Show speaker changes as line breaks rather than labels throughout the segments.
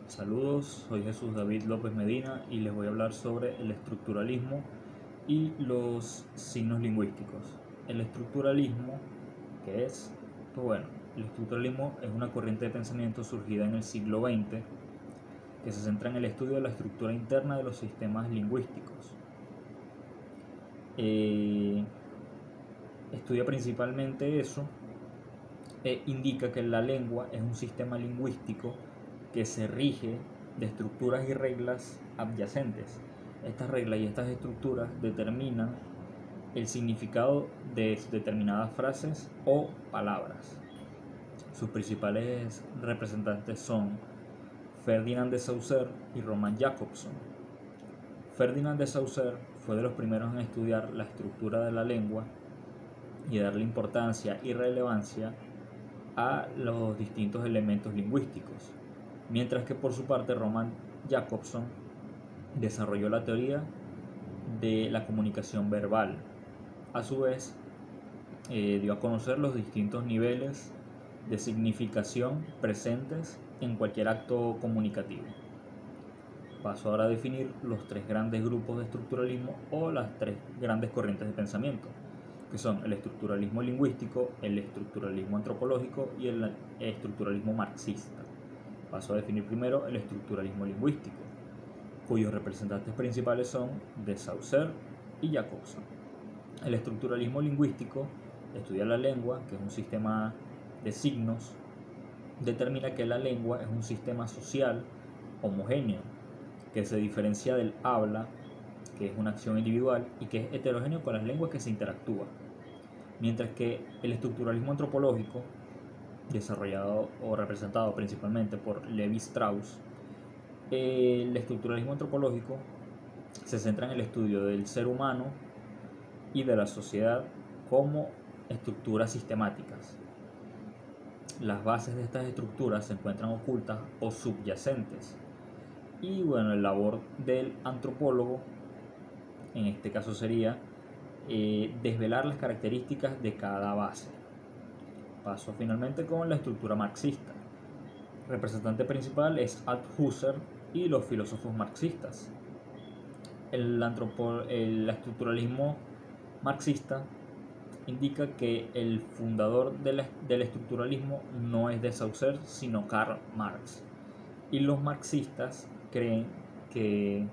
Saludos, soy Jesús David López Medina y les voy a hablar sobre el estructuralismo y los signos lingüísticos. El estructuralismo, ¿qué es? Pues bueno, el estructuralismo es una corriente de pensamiento surgida en el siglo XX que se centra en el estudio de la estructura interna de los sistemas lingüísticos. Estudia principalmente eso e indica que la lengua es un sistema lingüístico que se rige de estructuras y reglas adyacentes. Estas reglas y estas estructuras determinan el significado de determinadas frases o palabras. Sus principales representantes son Ferdinand de Saussure y Roman Jakobson. Ferdinand de Saussure fue de los primeros en estudiar la estructura de la lengua y darle importancia y relevancia a los distintos elementos lingüísticos, mientras que por su parte Roman Jakobson desarrolló la teoría de la comunicación verbal. A su vez, dio a conocer los distintos niveles de significación presentes en cualquier acto comunicativo. Paso ahora a definir los tres grandes grupos de estructuralismo o las tres grandes corrientes de pensamiento, que son el estructuralismo lingüístico, el estructuralismo antropológico y el estructuralismo marxista. Paso a definir primero el estructuralismo lingüístico, cuyos representantes principales son de Saussure y Jakobson. El estructuralismo lingüístico estudia la lengua, que es un sistema de signos, determina que la lengua es un sistema social homogéneo, que se diferencia del habla, que es una acción individual, y que es heterogéneo con las lenguas que se interactúan. Mientras que el estructuralismo antropológico, desarrollado o representado principalmente por Levi Strauss, el estructuralismo antropológico se centra en el estudio del ser humano y de la sociedad como estructuras sistemáticas. Las bases de estas estructuras se encuentran ocultas o subyacentes. Y bueno, el labor del antropólogo, en este caso sería desvelar las características de cada base. Paso finalmente con la estructura marxista. Representante principal es Althusser y los filósofos marxistas. El estructuralismo marxista indica que el fundador del estructuralismo no es de Saussure, sino Karl Marx. Y los marxistas creen que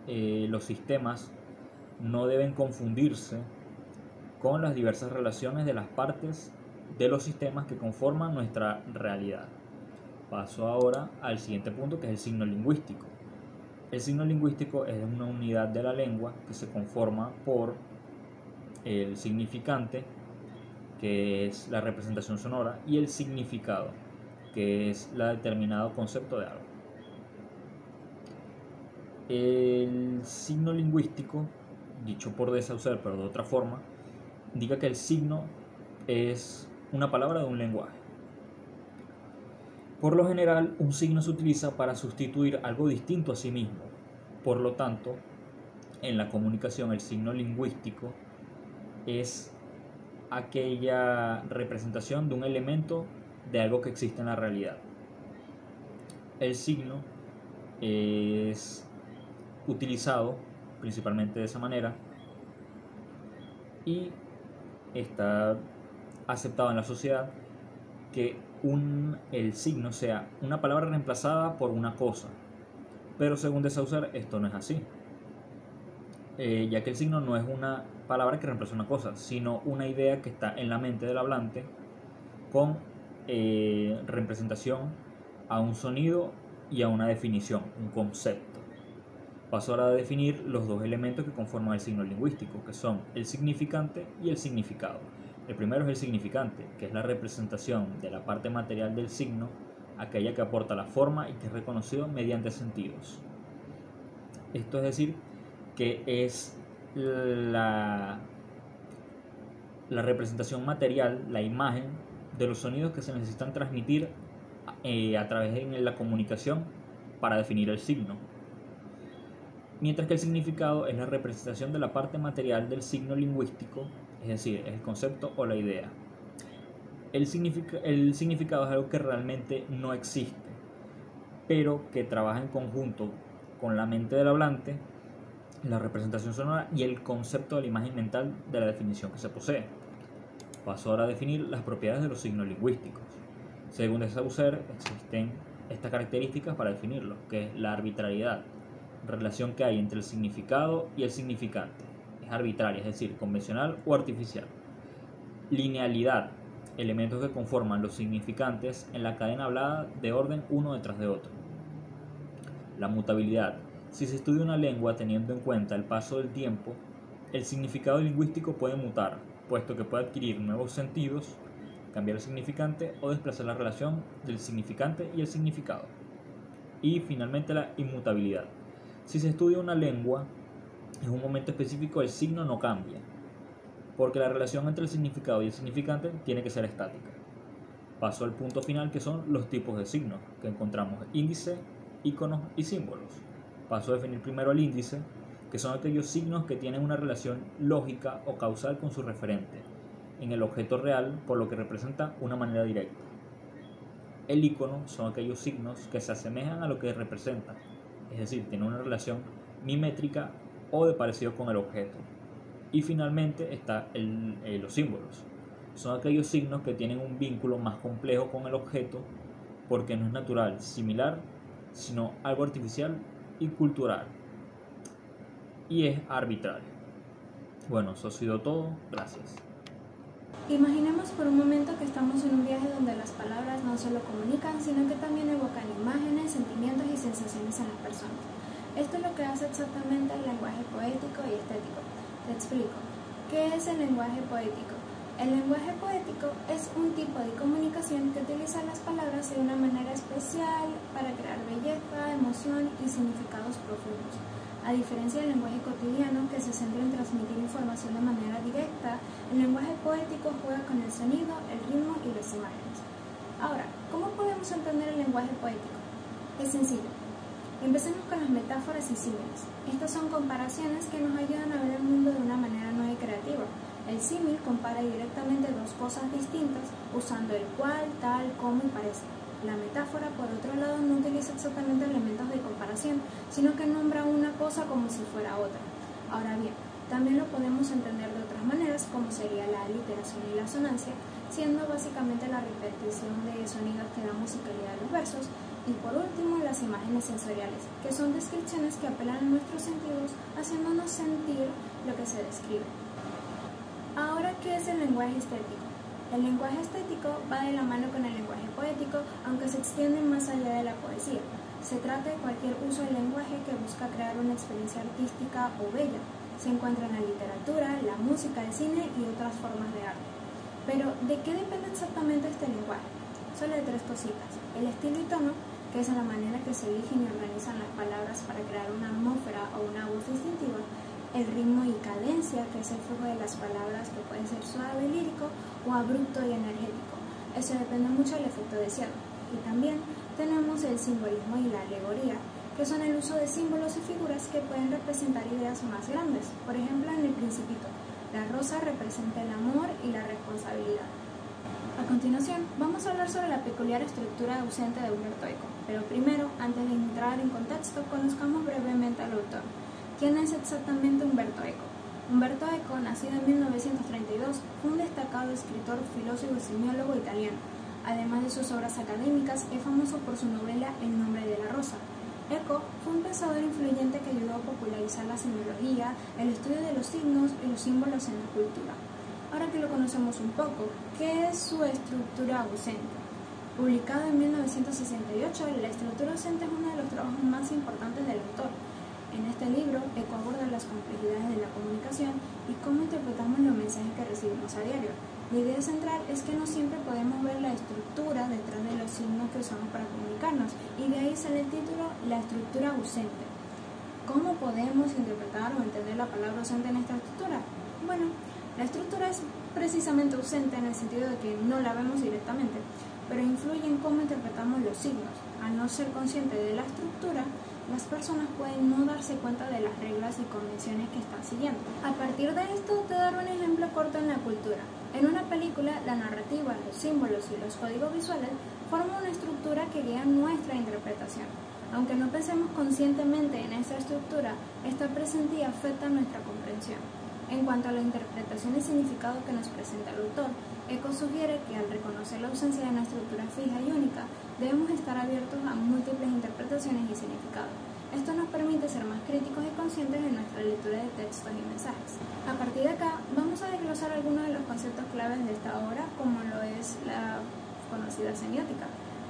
los sistemas no deben confundirse con las diversas relaciones de las partes de los sistemas que conforman nuestra realidad. Paso ahora al siguiente punto, que es el signo lingüístico. El signo lingüístico es una unidad de la lengua que se conforma por el significante, que es la representación sonora, y el significado, que es el determinado concepto de algo. El signo lingüístico, dicho por de Saussure pero de otra forma, indica que el signo es una palabra de un lenguaje. Por lo general, un signo se utiliza para sustituir algo distinto a sí mismo. Por lo tanto, en la comunicación el signo lingüístico es aquella representación de un elemento de algo que existe en la realidad. El signo es utilizado principalmente de esa manera y está aceptado en la sociedad que el signo sea una palabra reemplazada por una cosa, pero según de Saussure esto no es así, ya que el signo no es una palabra que reemplaza una cosa, sino una idea que está en la mente del hablante con representación a un sonido y a una definición, un concepto. Paso ahora a definir los dos elementos que conforman el signo lingüístico, que son el significante y el significado. El primero es el significante, que es la representación de la parte material del signo, aquella que aporta la forma y que es reconocido mediante sentidos. Esto es decir, que es la representación material, la imagen de los sonidos que se necesitan transmitir a través de la comunicación para definir el signo. Mientras que el significado es la representación de la parte material del signo lingüístico, es decir, el concepto o la idea. El significado es algo que realmente no existe, pero que trabaja en conjunto con la mente del hablante, la representación sonora y el concepto de la imagen mental de la definición que se posee. Paso ahora a definir las propiedades de los signos lingüísticos. Según de Saussure, existen estas características para definirlos, que es la arbitrariedad, relación que hay entre el significado y el significante. Es arbitraria, es decir, convencional o artificial. Linealidad, elementos que conforman los significantes en la cadena hablada de orden uno detrás de otro. La mutabilidad, si se estudia una lengua teniendo en cuenta el paso del tiempo, el significado lingüístico puede mutar, puesto que puede adquirir nuevos sentidos, cambiar el significante o desplazar la relación del significante y el significado. Y finalmente la inmutabilidad. Si se estudia una lengua, en un momento específico el signo no cambia, porque la relación entre el significado y el significante tiene que ser estática. Paso al punto final, que son los tipos de signos, que encontramos índice, iconos y símbolos. Paso a definir primero el índice, que son aquellos signos que tienen una relación lógica o causal con su referente en el objeto real, por lo que representa una manera directa. El icono son aquellos signos que se asemejan a lo que representan, es decir, tienen una relación mimétrica o de parecido con el objeto. Y finalmente está los símbolos. Son aquellos signos que tienen un vínculo más complejo con el objeto, porque no es natural, similar, sino algo artificial y cultural. Y es arbitrario. Bueno, eso ha sido todo. Gracias.
Imaginemos por un momento que estamos en un viaje donde las palabras no solo comunican, sino que también evocan imágenes, sentimientos y sensaciones en las personas. Esto es lo que hace exactamente el lenguaje poético y estético. Te explico. ¿Qué es el lenguaje poético? El lenguaje poético es un tipo de comunicación que utiliza las palabras de una manera especial para crear belleza, emoción y significados profundos. A diferencia del lenguaje cotidiano, que se centra en transmitir información de manera directa, el lenguaje poético juega con el sonido, el ritmo y las imágenes. Ahora, ¿cómo podemos entender el lenguaje poético? Es sencillo. Empecemos con las metáforas y símiles. Estas son comparaciones que nos ayudan a ver el mundo de una manera nueva y creativa. El símil compara directamente dos cosas distintas usando el cual, tal, como y parece. La metáfora, por otro lado, no utiliza exactamente elementos de comparación, sino que nombra una cosa como si fuera otra. Ahora bien, también lo podemos entender de otras maneras, como sería la aliteración y la asonancia, siendo básicamente la repetición de sonidos que da musicalidad a los versos. Y por último, las imágenes sensoriales, que son descripciones que apelan a nuestros sentidos, haciéndonos sentir lo que se describe. Ahora, ¿qué es el lenguaje estético? El lenguaje estético va de la mano con el lenguaje poético, aunque se extiende más allá de la poesía. Se trata de cualquier uso del lenguaje que busca crear una experiencia artística o bella. Se encuentra en la literatura, la música, el cine y otras formas de arte. Pero, ¿de qué depende exactamente este lenguaje? Solo de tres cositas. El estilo y tono, que es la manera que se eligen y organizan las palabras para crear una atmósfera o una voz distintiva. El ritmo y cadencia, que es el flujo de las palabras, que puede ser suave y lírico o abrupto y energético. Eso depende mucho del efecto deseado. Y también tenemos el simbolismo y la alegoría, que son el uso de símbolos y figuras que pueden representar ideas más grandes. Por ejemplo, en El Principito, la rosa representa el amor y la responsabilidad. A continuación, vamos a hablar sobre la peculiar estructura ausente de Umberto Eco. Pero primero, antes de entrar en contexto, conozcamos brevemente al autor. ¿Quién es exactamente Umberto Eco? Umberto Eco, nacido en 1932, fue un destacado escritor, filósofo y semiólogo italiano. Además de sus obras académicas, es famoso por su novela El nombre de la rosa. Eco fue un pensador influyente que ayudó a popularizar la semiología, el estudio de los signos y los símbolos en la cultura. Ahora que lo conocemos un poco, ¿qué es su estructura ausente? Publicado en 1968, la estructura ausente es uno de los trabajos más importantes del autor. En este libro, Eco aborda las complejidades de la comunicación y cómo interpretamos los mensajes que recibimos a diario. La idea central es que no siempre podemos ver la estructura detrás de los signos que usamos para comunicarnos, y de ahí sale el título, la estructura ausente. ¿Cómo podemos interpretar o entender la palabra ausente en esta estructura? Bueno, la estructura es precisamente ausente en el sentido de que no la vemos directamente, pero influye en cómo interpretamos los signos. Al no ser consciente de la estructura, las personas pueden no darse cuenta de las reglas y convenciones que están siguiendo. A partir de esto, te daré un ejemplo corto en la cultura. En una película, la narrativa, los símbolos y los códigos visuales forman una estructura que guía nuestra interpretación. comprensión. Aunque no pensemos conscientemente en esta estructura, está presente y afecta nuestra comprensión. En cuanto a la interpretación y significado que nos presenta el autor, Eco sugiere que al reconocer la ausencia de una estructura fija y única, debemos estar abiertos a múltiples interpretaciones y significados. Esto nos permite ser más críticos y conscientes en nuestra lectura de textos y mensajes. A partir de acá, vamos a desglosar algunos de los conceptos claves de esta obra, como lo es la conocida semiótica.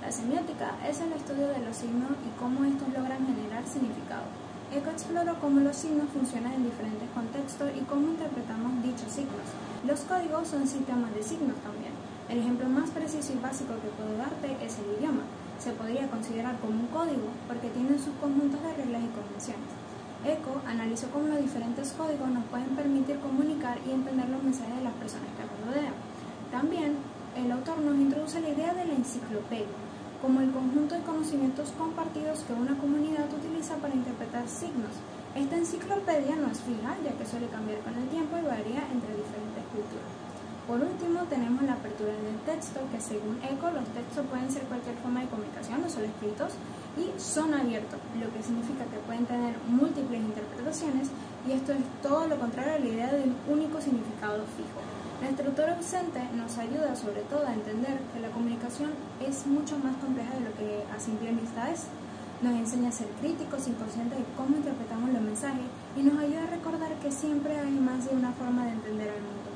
La semiótica es el estudio de los signos y cómo estos logran generar significado. Eco exploró cómo los signos funcionan en diferentes contextos y cómo interpretamos dichos signos. Los códigos son sistemas de signos también. El ejemplo más preciso y básico que puedo darte es el idioma. Se podría considerar como un código porque tiene sus conjuntos de reglas y convenciones. Eco analizó cómo los diferentes códigos nos pueden permitir comunicar y entender los mensajes de las personas que nos rodean. También, el autor nos introduce la idea de la enciclopedia, como el conjunto de conocimientos compartidos que una comunidad utiliza para interpretar signos. Esta enciclopedia no es fija, ya que suele cambiar con el tiempo y varía entre diferentes culturas. Por último, tenemos la apertura del texto, que según Eco, los textos pueden ser cualquier forma de comunicación, no solo escritos, y son abiertos, lo que significa que pueden tener múltiples interpretaciones, y esto es todo lo contrario a la idea de un único significado fijo. La estructura ausente nos ayuda sobre todo a entender que la comunicación es mucho más compleja de lo que a simple vista es. Nos enseña a ser críticos y conscientes de cómo interpretamos los mensajes y nos ayuda a recordar que siempre hay más de una forma de entender el mundo.